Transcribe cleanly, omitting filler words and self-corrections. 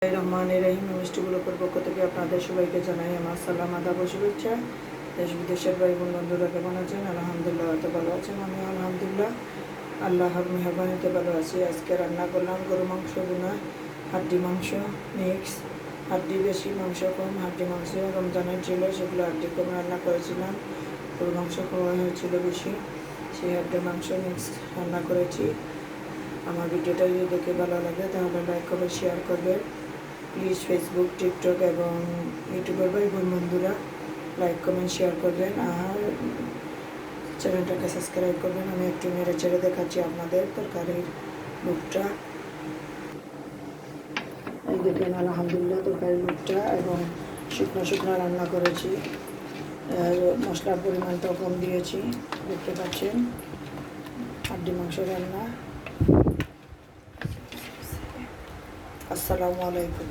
রহমানির রহিম মিষ্টি ব্লকের পক্ষ থেকে আপনাদের সবাইকে জানাই আমার সালাম আদাব ও শুভেচ্ছা। দেশ বিদেশের ভাই বোন বন্ধুরা কেমন আছেন? আলহামদুলিল্লাহ এত ভালো আছেন। আমি আলহামদুলিল্লাহ আল্লাহর মেহরবানিতে ভালো আছি। আজকে রান্না করলাম গরু মাংস ভুনা, হাড্ডি মাংস মিক্স, হাড্ডি বেশি মাংস কম। হাড্ডি মাংস রমজানের ছিল, সেগুলো হাড্ডি কম রান্না করেছিলাম। গরু মাংস খাওয়া হয়েছিল বেশি, সেই হাড্ডি মাংস মিক্স রান্না করেছি। আমার ভিডিওটা যদি দেখে ভালো লাগে তাহলে লাইক করে শেয়ার করবেন প্লিজ। ফেসবুক, টিকটক এবং ইউটিউবের ভাই বোন বন্ধুরা লাইক কমেন্ট শেয়ার করবেন আর চ্যানেলটাকে সাবস্ক্রাইব করবেন। আমি একটু নেড়ে চেড়ে দেখাচ্ছি আপনাদের তরকারির লুকটা। এই দেখেন আলহামদুলিল্লাহ তরকারির লুকটা, এবং শুকনো শুকনো রান্না করেছি, মশলার পরিমাণটাও কম দিয়েছি, দেখতে পাচ্ছেন। হাড্ডি মাংস রান্না। আসসালামু আলাইকুম।